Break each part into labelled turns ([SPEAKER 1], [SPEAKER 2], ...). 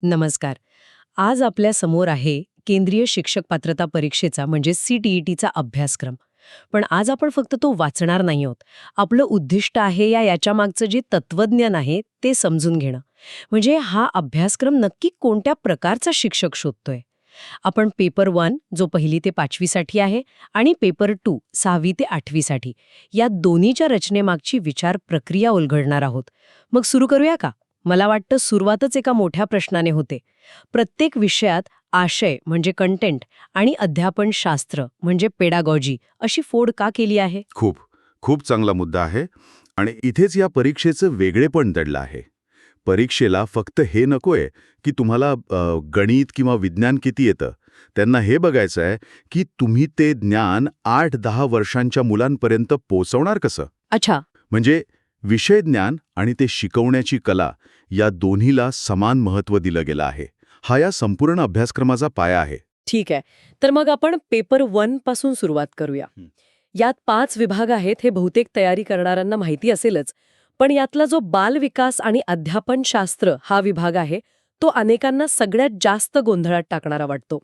[SPEAKER 1] नमस्कार. आज आपल्या समोर आहे केंद्रीय शिक्षक पात्रता परीक्षेचा म्हणजे CTETचा अभ्यासक्रम. पण आज आपण फक्त तो वाचणार नाही आहोत. आपलं उद्दिष्ट आहे याच्या मागचं जे तत्वज्ञान आहे ते समजून घेणं. म्हणजे हा अभ्यासक्रम नक्की कोणत्या प्रकारचा शिक्षक शोधतोय. आपण पेपर 1 जो 1ली ते 5वी साठी आहे आणि पेपर 2 6वी ते 8वी साठी या दोन्हीच्या रचनेमागची विचार प्रक्रिया उलगडणार आहोत. मग सुरू करूया का? मला वाटतं सुरुवातच एका मोठ्या प्रश्नाने होते. प्रत्येक विषयात आशय म्हणजे कंटेंट आणि अध्यापनशास्त्र म्हणजे पेडागॉजी अशी फोड का केली आहे?
[SPEAKER 2] खूप खूप चांगला मुद्दा आहे आणि इथेच या परीक्षेचं वेगळेपण दडलं आहे. परीक्षेला फक्त हे नकोय की तुम्हाला गणित किंवा विज्ञान किती येतं. त्यांना हे बघायचं आहे की तुम्ही ते ज्ञान 8-10 वर्षांच्या मुलांपर्यंत पोहोचवणार कसं.
[SPEAKER 1] अच्छा.
[SPEAKER 2] म्हणजे विषय ज्ञान आणि ते शिकवण्याची कला या दोन्हीला समान महत्त्व दिलं गेलं आहे. हा या संपूर्ण अभ्यासक्रमाचा पाया आहे.
[SPEAKER 1] ठीक आहे. तर मग आपण पेपर 1 पासून सुरुवात करूया. यात 5 विभाग आहेत हे बहुतेक तयारी करणाऱ्यांना माहिती असेलच. पण यातला जो बालविकास आणि अध्यापनशास्त्र हा विभाग आहे तो अनेकांना सगळ्यात जास्त गोंधळात टाकणारा वाटतो.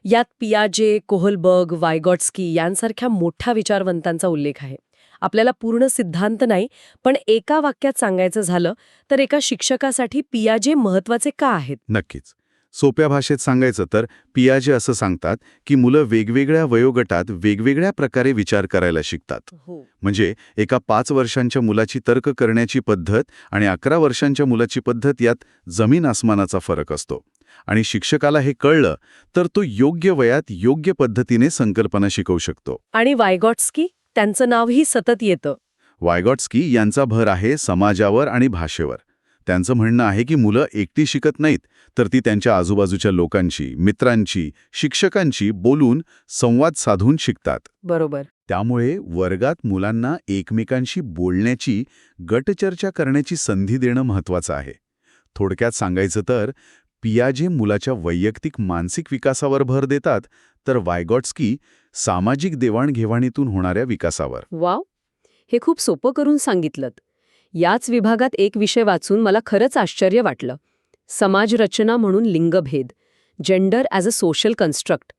[SPEAKER 1] यात पियाजे, कोहलबर्ग, वायगॉट्स्की यांसारख्या मोठ्या विचारवंतांचा उल्लेख आहे. आपल्याला पूर्ण सिद्धांत नाही, पण एका वाक्यात सांगायचं झालं तर एका शिक्षकासाठी पियाजे महत्वाचे का आहेत?
[SPEAKER 2] नक्कीच. सोप्या भाषेत सांगायचं तर पियाजे असं सांगतात की मुलं वेगवेगळ्या वयोगटात वेगवेगळ्या प्रकारे विचार करायला शिकतात. म्हणजे एका 5 वर्षांच्या मुलाची तर्क करण्याची पद्धत आणि 11 वर्षांच्या मुलाची पद्धत यात जमीन आसमानाचा फरक असतो. आणि शिक्षकाला हे कळलं तर तो योग्य वयात योग्य पद्धतीने संकल्पना शिकवू शकतो.
[SPEAKER 1] आणि वायगॉट्स्की त्यांचं नावही सतत येतं.
[SPEAKER 2] वायगॉट्स्की यांचा भर आहे समाजावर आणि भाषेवर. त्यांचं म्हणणं आहे की मुलं एकटी शिकत नाहीत तर ती त्यांच्या आजूबाजूच्या लोकांशी, मित्रांची, शिक्षकांची बोलून संवाद साधून शिकतात.
[SPEAKER 1] बरोबर.
[SPEAKER 2] त्यामुळे वर्गात मुलांना एकमेकांशी बोलण्याची, गटचर्चा करण्याची संधी देणं महत्त्वाचं आहे. थोडक्यात सांगायचं तर पियाजे मुलाच्या वैयक्तिक मानसिक विकासावर भर देतात तर वायगॉट्स्की सामाजिक देवाणघेवाणीतून होणाऱ्या विकासावर.
[SPEAKER 1] वाव, हे खूप सोपं करून सांगितलं. याच विभागात एक विषय वाचून मला खरंच आश्चर्य वाटलं. समाजरचना म्हणून लिंगभेद, gender as a social construct.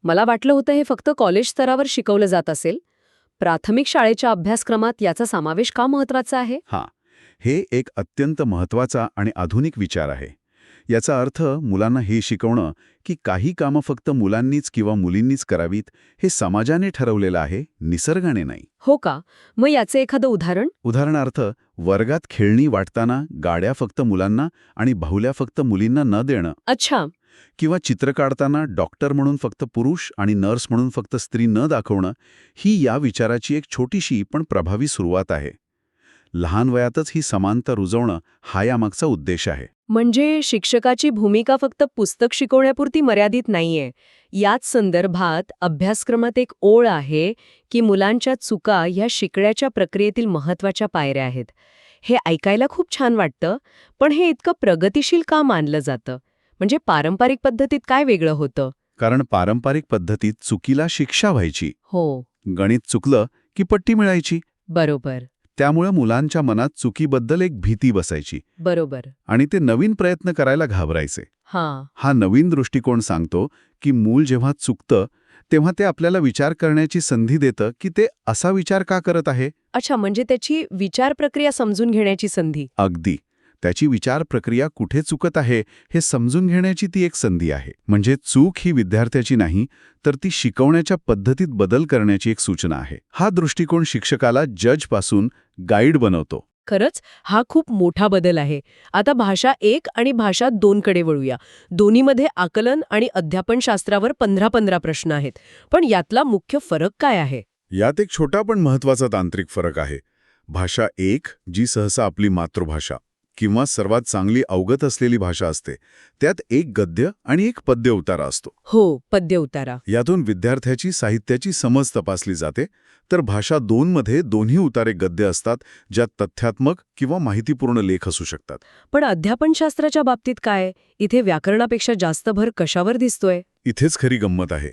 [SPEAKER 1] मला वाटलं होतं हे फक्त कॉलेज स्तरावर शिकवलं जात असेल. प्राथमिक शाळेच्या अभ्यासक्रमात याचा समावेश का महत्वाचा आहे?
[SPEAKER 2] हां, हे एक अत्यंत महत्त्वाचा आणि आधुनिक विचार आहे. याचा अर्थ मुलांना हे शिकवणं की काही कामं फक्त मुलांनीच किंवा मुलींनीच करावीत हे समाजाने ठरवलेलं आहे, निसर्गाने नाही.
[SPEAKER 1] हो का? मग याचे एखादं उदाहरण?
[SPEAKER 2] उदाहरणार्थ वर्गात खेळणी वाटताना गाड्या फक्त मुलांना आणि बाहुल्या फक्त मुलींना न देणं.
[SPEAKER 1] अच्छा.
[SPEAKER 2] किंवा चित्र काढताना डॉक्टर म्हणून फक्त पुरुष आणि नर्स म्हणून फक्त स्त्री न दाखवणं, ही या विचाराची एक छोटीशी पण प्रभावी सुरुवात आहे. लहान वयातच ही समानता रुजवणं हा यामागचा उद्देश आहे.
[SPEAKER 1] म्हणजे शिक्षकाची भूमिका फक्त पुस्तक शिकवण्यापुरती मर्यादित नाहीये. याच संदर्भात अभ्यासक्रमात एक ओळ आहे की मुलांच्या चुका ह्या शिकण्याच्या प्रक्रियेतील महत्वाच्या पायऱ्या आहेत. हे ऐकायला खूप छान वाटतं, पण हे इतकं प्रगतिशील का मानलं जातं? म्हणजे पारंपरिक पद्धतीत काय वेगळं होतं?
[SPEAKER 2] कारण पारंपरिक पद्धतीत चुकीला शिक्षा व्हायची.
[SPEAKER 1] हो.
[SPEAKER 2] गणित चुकलं की पट्टी मिळायची.
[SPEAKER 1] बरोबर.
[SPEAKER 2] त्यामुळे मुलांच्या मनात चुकीबद्दल एक भीती बसायची
[SPEAKER 1] बरोबर.
[SPEAKER 2] आणि ते नवीन प्रयत्न करायला घाबरायचे.
[SPEAKER 1] हां.
[SPEAKER 2] हा नवीन दृष्टिकोन सांगतो की मूल जेव्हा चुकतं तेव्हा ते आपल्याला विचार करण्याची संधी देतं की ते असा विचार का करत आहे.
[SPEAKER 1] अच्छा, म्हणजे त्याची विचार प्रक्रिया समजून घेण्याची संधी.
[SPEAKER 2] अगदी. त्याची विचार प्रक्रिया कुठे चुकत आहे हे समजून घेण्याची ती एक संधी आहे. म्हणजे चूक ही विद्यार्थ्याची नाही तर ती शिकवण्याच्या पद्धतीत बदल करण्याची एक सूचना आहे. हा दृष्टिकोन शिक्षकाला जजपासून गाईड बनवतो.
[SPEAKER 1] खरंच हा खूप मोठा बदल आहे. आता भाषा 1 आणि भाषा 2 कडे वळूया. दोन्हीमध्ये आकलन आणि अध्यापनशास्त्रावर 15-15 प्रश्न आहेत. पण यातला मुख्य फरक काय आहे?
[SPEAKER 2] यात एक छोटा पण महत्त्वाचा तांत्रिक फरक आहे. भाषा 1 जी सहसा आपली मातृभाषा किंवा सर्वात चांगली अवगत असलेली भाषा असते, त्यात एक गद्य आणि एक पद्य उतारा असतो.
[SPEAKER 1] हो, पद्य उतारा.
[SPEAKER 2] यातून विद्यार्थ्याची साहित्याची समज तपासली जाते. तर भाषा 2 मध्ये दोन्ही उतारे गद्य असतात, ज्यात तथ्यात्मक किंवा माहितीपूर्ण लेख असू शकतात.
[SPEAKER 1] पण अध्यापनशास्त्राच्या बाबतीत काय? इथे व्याकरणापेक्षा जास्त भर कशावर दिसतोय?
[SPEAKER 2] इथेच खरी गंमत आहे.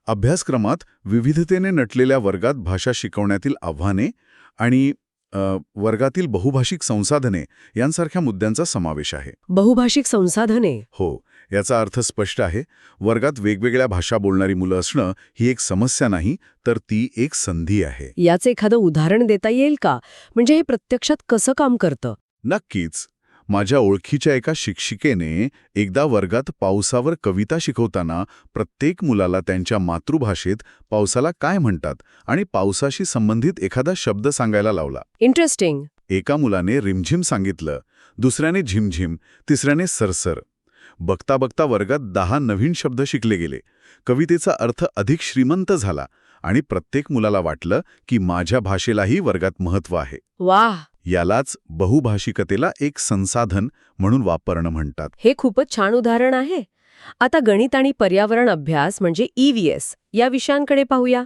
[SPEAKER 2] अभ्यासक्रमात विविधतेने नटलेल्या वर्गात भाषा शिकवण्यातील आव्हाने आणि वर्गातील बहुभाषिक संसाधने यांसारख्या मुद्द्यांचा समावेश आहे.
[SPEAKER 1] बहुभाषिक संसाधने.
[SPEAKER 2] हो, याचा अर्थ स्पष्ट आहे. वर्गात वेगवेगळ्या भाषा बोलणारी मुलं असणं ही एक समस्या नाही, तर ती एक संधी आहे.
[SPEAKER 1] याचं एखादं उदाहरण देता येईल का? म्हणजे हे प्रत्यक्षात कसं काम करतं?
[SPEAKER 2] नक्कीच. माझ्या ओळखीच्या एका शिक्षिकेने एकदा वर्गात पावसावर कविता शिकवताना प्रत्येक मुलाला त्यांच्या मातृभाषेत पावसाला काय म्हणतात आणि पावसाशी संबंधित एखादा शब्द सांगायला लावला.
[SPEAKER 1] इंटरेस्टिंग.
[SPEAKER 2] एका मुलाने रिमझिम सांगितलं, दुसऱ्याने झिमझिम, तिसऱ्याने सरसर. बघता बघता वर्गात 10 नवीन शब्द शिकले गेले. कवितेचा अर्थ अधिक श्रीमंत झाला आणि प्रत्येक मुलाला वाटलं की माझ्या भाषेलाही वर्गात महत्त्व आहे.
[SPEAKER 1] वाह.
[SPEAKER 2] यालाच बहुभाषिकतेला एक संसाधन म्हणून वापरणं म्हणतात.
[SPEAKER 1] हे खूपच छान उदाहरण आहे. आता गणित आणि पर्यावरण अभ्यास म्हणजे EVS या विषयांकडे पाहूया.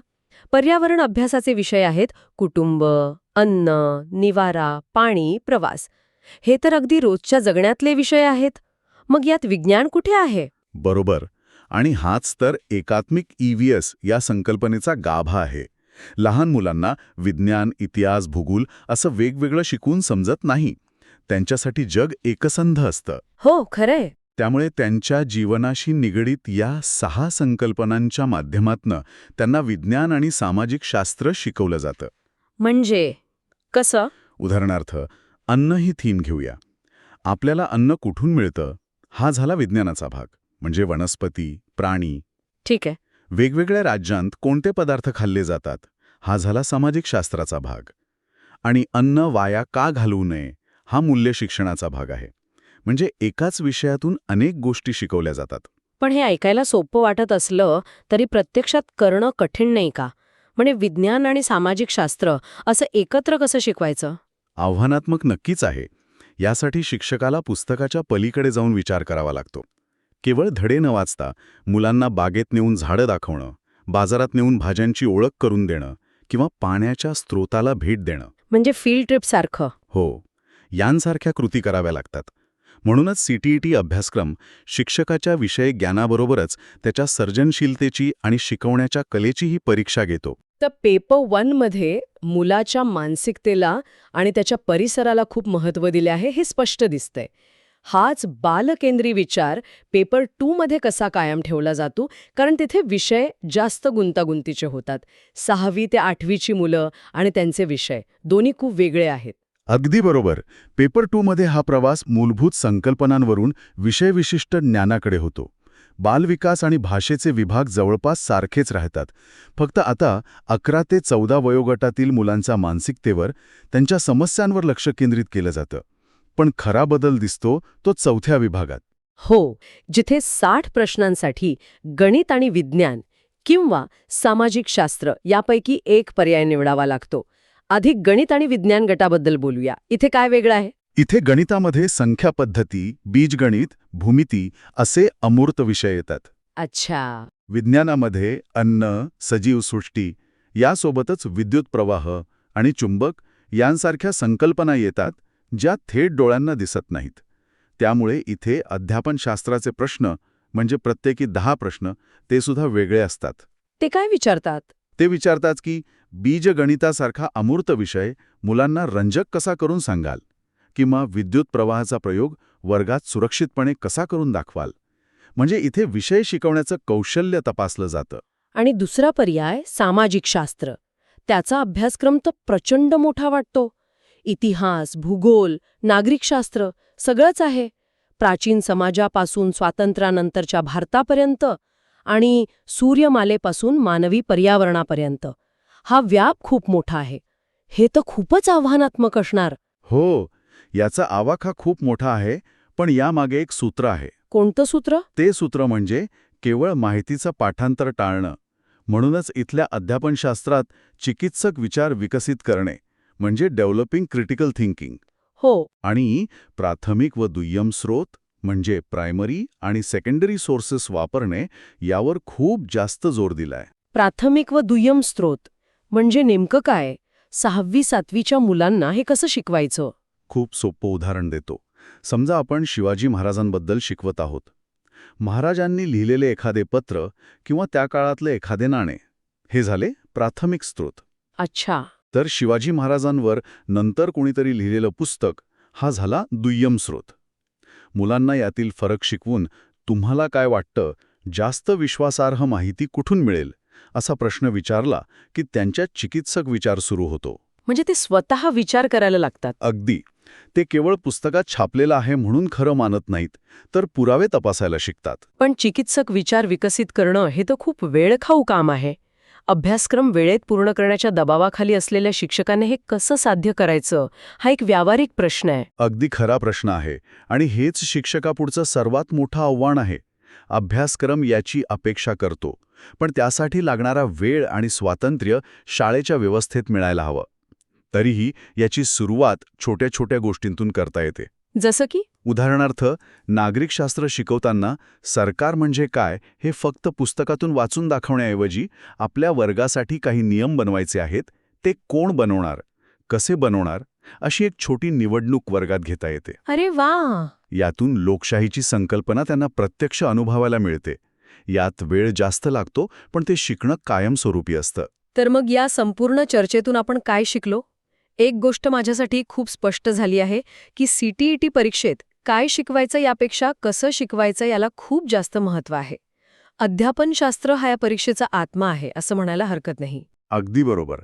[SPEAKER 1] पर्यावरण अभ्यासाचे विषय आहेत कुटुंब, अन्न, निवारा, पाणी, प्रवास. हे तर अगदी रोजच्या जगण्यातले विषय आहेत. मग यात विज्ञान कुठे आहे?
[SPEAKER 2] बरोबर. आणि हाच तर एकात्मिक EVS या संकल्पनेचा गाभा आहे. लहान मुलांना विज्ञान, इतिहास, भूगोल असं वेगवेगळं शिकवून समजत नाही. त्यांच्यासाठी जग एकसंध असतं.
[SPEAKER 1] हो, खरंय.
[SPEAKER 2] त्यामुळे त्यांच्या जीवनाशी निगडीत या 6 संकल्पनांच्या माध्यमातनं त्यांना विज्ञान आणि सामाजिक शास्त्र शिकवलं जातं.
[SPEAKER 1] म्हणजे कसं?
[SPEAKER 2] उदाहरणार्थ, अन्न ही थीम घेऊया. आपल्याला अन्न कुठून मिळतं हा झाला विज्ञानाचा भाग, म्हणजे वनस्पती, प्राणी.
[SPEAKER 1] ठीक आहे.
[SPEAKER 2] वेगवेगळ्या राज्यांत कोणते पदार्थ खाल्ले जातात हा झाला सामाजिक शास्त्राचा भाग. आणि अन्न वाया का घालवू नये हा मूल्य शिक्षणाचा भाग आहे. म्हणजे एकाच विषयातून अनेक गोष्टी शिकवल्या जातात.
[SPEAKER 1] पण हे ऐकायला सोपं वाटत असलं तरी प्रत्यक्षात करणं कठीण नाही का? म्हणजे विज्ञान आणि सामाजिक शास्त्र असं एकत्र कसं शिकवायचं?
[SPEAKER 2] आव्हानात्मक नक्कीच आहे. यासाठी शिक्षकाला पुस्तकाच्या पलीकडे जाऊन विचार करावा लागतो. केवळ धडे न वाचता मुलांना बागेत नेऊन झाडं दाखवणं, बाजारात नेऊन भाज्यांची ओळख करून देणं किंवा पाण्याच्या स्रोताला भेट देणं.
[SPEAKER 1] म्हणजे फील्ड ट्रिप सारखं.
[SPEAKER 2] हो, यांसारख्या कृती कराव्या लागतात. म्हणूनच CTET अभ्यासक्रम शिक्षकाच्या विषय ज्ञानाबरोबरच त्याच्या सर्जनशीलतेची आणि शिकवण्याच्या कलेचीही परीक्षा घेतो.
[SPEAKER 1] तर पेपर 1 मध्ये मुलाच्या मानसिकतेला आणि त्याच्या परिसराला खूप महत्त्व दिले आहे हे स्पष्ट दिसतंय. हाच बालकेंद्री विचार पेपर 2 मध्ये कसा कायम ठेवला जातो? कारण तिथे विषय जास्त गुंतागुंतीचे होतात. 6वी ते 8वीची मुलं आणि त्यांचे विषय दोन्ही खूप वेगळे आहेत.
[SPEAKER 2] अगदी बरोबर. पेपर 2 मध्ये हा प्रवास मूलभूत संकल्पनांवरून विषयविशिष्ट ज्ञानाकडे होतो. बालविकास आणि भाषेचे विभाग जवळपास सारखेच राहतात. फक्त आता 11 ते 14 वयोगटातील मुलांच्या मानसिकतेवर, त्यांच्या समस्यांवर लक्ष केंद्रित केलं जातं. पण खरा बदल दिसतो तो 4थ्या विभागात.
[SPEAKER 1] हो, जिथे 60 प्रश्नांसाठी गणित आणि विज्ञान किंवा सामाजिक शास्त्र यापैकी एक पर्याय निवडावा लागतो. अधिक गणित आणि विज्ञान गटाबद्दल बोलूया. इथे काय वेगळं आहे?
[SPEAKER 2] इथे गणितामध्ये संख्या पद्धती, बीजगणित, भूमिती असे अमूर्त विषय येतात.
[SPEAKER 1] अच्छा.
[SPEAKER 2] विज्ञानामध्ये अन्न, सजीव सृष्टी यासोबतच विद्युत प्रवाह आणि चुंबक यांसारख्या संकल्पना येतात, ज्या थेट डोळ्यांना दिसत नाहीत. त्यामुळे इथे अध्यापनशास्त्राचे प्रश्न म्हणजे प्रत्येकी 10 प्रश्न ते सुद्धा वेगळे असतात.
[SPEAKER 1] ते काय विचारतात?
[SPEAKER 2] ते विचारतात की बीजगणितासारखा अमूर्त विषय मुलांना रंजक कसा करून सांगाल, किंवा विद्युत प्रवाहाचा प्रयोग वर्गात सुरक्षितपणे कसा करून दाखवाल. म्हणजे इथे विषय शिकवण्याचं कौशल्य तपासलं जातं.
[SPEAKER 1] आणि दुसरा पर्याय सामाजिक शास्त्र. त्याचा अभ्यासक्रम तर प्रचंड मोठा वाटतो. इतिहास, भूगोल, नागरिकशास्त्र सगळंच आहे. प्राचीन समाजापासून स्वातंत्र्यानंतरच्या भारतापर्यंत आणि सूर्यमालेपासून मानवी पर्यावरणापर्यंत. हा व्याप खूप मोठा आहे. हे तर खूपच आव्हानात्मक असणार.
[SPEAKER 2] हो, याचा आवाका खूप मोठा आहे, पण यामागे एक सूत्र आहे.
[SPEAKER 1] कोणतं सूत्र?
[SPEAKER 2] ते सूत्र म्हणजे केवळ माहितीचं पाठांतर टाळणं. म्हणूनच इथल्या अध्यापनशास्त्रात चिकित्सक विचार विकसित करणे म्हणजे डेव्हलपिंग क्रिटिकल थिंकिंग.
[SPEAKER 1] हो.
[SPEAKER 2] आणि प्राथमिक व दुय्यम स्रोत म्हणजे प्रायमरी आणि सेकंडरी सोर्सेस वापरणे यावर खूप जास्त जोर दिलाय.
[SPEAKER 1] प्राथमिक व दुय्यम स्रोत म्हणजे नेमकं काय? 6वी-7वीच्या मुलांना हे कसं शिकवायचं?
[SPEAKER 2] खूप सोपं उदाहरण देतो. समजा आपण शिवाजी महाराजांबद्दल शिकवत आहोत. महाराजांनी लिहिलेले एखादे पत्र किंवा त्या काळातले एखादे नाणे हे झाले प्राथमिक स्रोत.
[SPEAKER 1] अच्छा.
[SPEAKER 2] तर शिवाजी महाराजांवर नंतर कोणीतरी लिहिलेलं पुस्तक हा झाला दुय्यम स्रोत. मुलांना यातील फरक शिकवून तुम्हाला काय वाटतं, जास्त विश्वासार्ह माहिती कुठून मिळेल असा प्रश्न विचारला की त्यांच्यात चिकित्सक विचार सुरू होतो.
[SPEAKER 1] म्हणजे ते स्वतः विचार करायला लागतात.
[SPEAKER 2] अगदी. ते केवळ पुस्तकात छापलेलं आहे म्हणून खरं मानत नाहीत, तर पुरावे तपासायला शिकतात.
[SPEAKER 1] पण चिकित्सक विचार विकसित करणं हे तर खूप वेळखाऊ काम आहे. अभ्यासक्रम वेळेत पूर्ण करण्याच्या दबावाखाली असलेल्या शिक्षकांनी हे कसं साध्य करायचं, हा एक व्यावहारिक प्रश्न आहे.
[SPEAKER 2] अगदी खरा प्रश्न आहे आणि हेच शिक्षकापुढचं सर्वात मोठं आव्हान आहे. अभ्यासक्रम याची अपेक्षा करतो, पण त्यासाठी लागणारा वेळ आणि स्वातंत्र्य शाळेच्या व्यवस्थेत मिळायला हवं. तरीही याची सुरुवात छोट्या छोट्या गोष्टींतून करता येते.
[SPEAKER 1] जसं की
[SPEAKER 2] उदाहरणार्थ, नागरिकशास्त्र शिकवताना सरकार म्हणजे काय हे फक्त पुस्तकातून वाचून दाखवण्याऐवजी आपल्या वर्गासाठी काही नियम बनवायचे आहेत. ते कोण बनवणार, कसे बनवणार, अशी एक छोटी निवडणूक वर्गात घेता येते.
[SPEAKER 1] अरे वा.
[SPEAKER 2] यातून लोकशाहीची संकल्पना त्यांना प्रत्यक्ष अनुभवायला मिळते. यात वेळ जास्त लागतो, पण ते शिकणं कायमस्वरूपी असतं.
[SPEAKER 1] तर मग या संपूर्ण चर्चेतून आपण काय शिकलो? एक गोष्ट माझ्यासाठी खूप स्पष्ट झाली आहे की CTET परीक्षेत काय शिकवायचं यापेक्षा कसं शिकवायचं याला खूप जास्त महत्त्व आहे. अध्यापनशास्त्र हा या परीक्षेचा आत्मा आहे असं म्हणायला हरकत नाही.
[SPEAKER 2] अगदी बरोबर.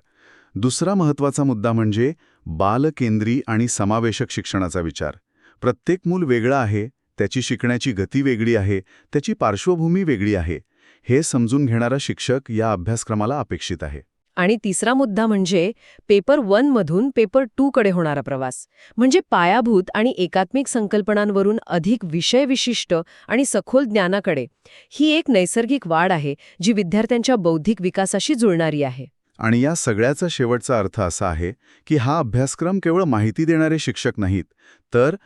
[SPEAKER 2] दुसरा महत्त्वाचा मुद्दा म्हणजे बालकेंद्री आणि समावेशक शिक्षणाचा विचार. प्रत्येक मूल वेगळं आहे, त्याची शिकण्याची गती वेगळी आहे, त्याची पार्श्वभूमी वेगळी आहे. हे समजून घेणारा शिक्षक या अभ्यासक्रमाला अपेक्षित आहे.
[SPEAKER 1] आणि तिसरा मुद्दा म्हणजे पेपर 1 मधून पेपर 2 कडे होणारा प्रवास. म्हणजे पायाभूत आणि एकात्मिक संकल्पनांवरून अधिक विषयविशिष्ट आणि सखोल ज्ञानाकडे. ही एक नैसर्गिक वाढ आहे जी विद्यार्थ्यांच्या बौद्धिक विकासाशी जुळणारी आहे.
[SPEAKER 2] आणि या सगळ्याचा शेवटचा अर्थ असा आहे की हा अभ्यासक्रम केवळ माहिती देणारे शिक्षक नाहीत, तर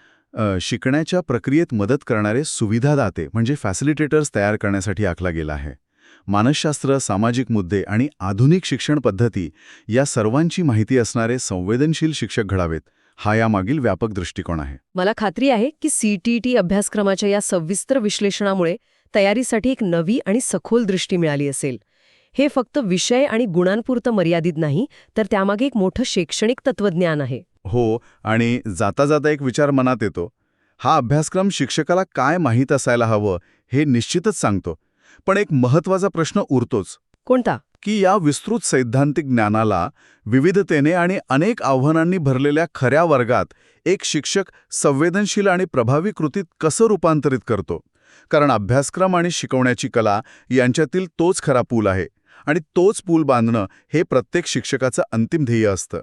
[SPEAKER 2] शिकण्याच्या प्रक्रियेत मदत करणारे सुविधादाते म्हणजे फॅसिलिटेटर्स तयार करण्यासाठी आखला गेला आहे. मानसशास्त्र, सामाजिक मुद्दे आणि आधुनिक शिक्षण पद्धती या सर्वांची माहिती असणारे संवेदनशील शिक्षक घडावेत, हा यामागील व्यापक दृष्टिकोन आहे.
[SPEAKER 1] मला खात्री आहे की CTET अभ्यासक्रमाच्या या सविस्तर विश्लेषणामुळे तयारीसाठी एक नवी आणि सखोल दृष्टी मिळाली असेल. हे फक्त विषय आणि गुणांपुरतं मर्यादित नाही, तर त्यामागे एक मोठं शैक्षणिक तत्वज्ञान आहे.
[SPEAKER 2] हो, आणि जाता जाता एक विचार मनात येतो. हा अभ्यासक्रम शिक्षकाला काय माहीत असायला हवं हे निश्चितच सांगतो, पण एक महत्त्वाचा प्रश्न उरतोच.
[SPEAKER 1] कोणता?
[SPEAKER 2] की या विस्तृत सैद्धांतिक ज्ञानाला विविधतेने आणि अनेक आव्हानांनी भरलेल्या खऱ्या वर्गात एक शिक्षक संवेदनशील आणि प्रभावी कृतीत कसं रूपांतरित करतो. कारण अभ्यासक्रम आणि शिकवण्याची कला यांच्यातील तोच खरा पूल आहे, आणि तोच पूल बांधणं हे प्रत्येक शिक्षकाचं अंतिम ध्येय असतं.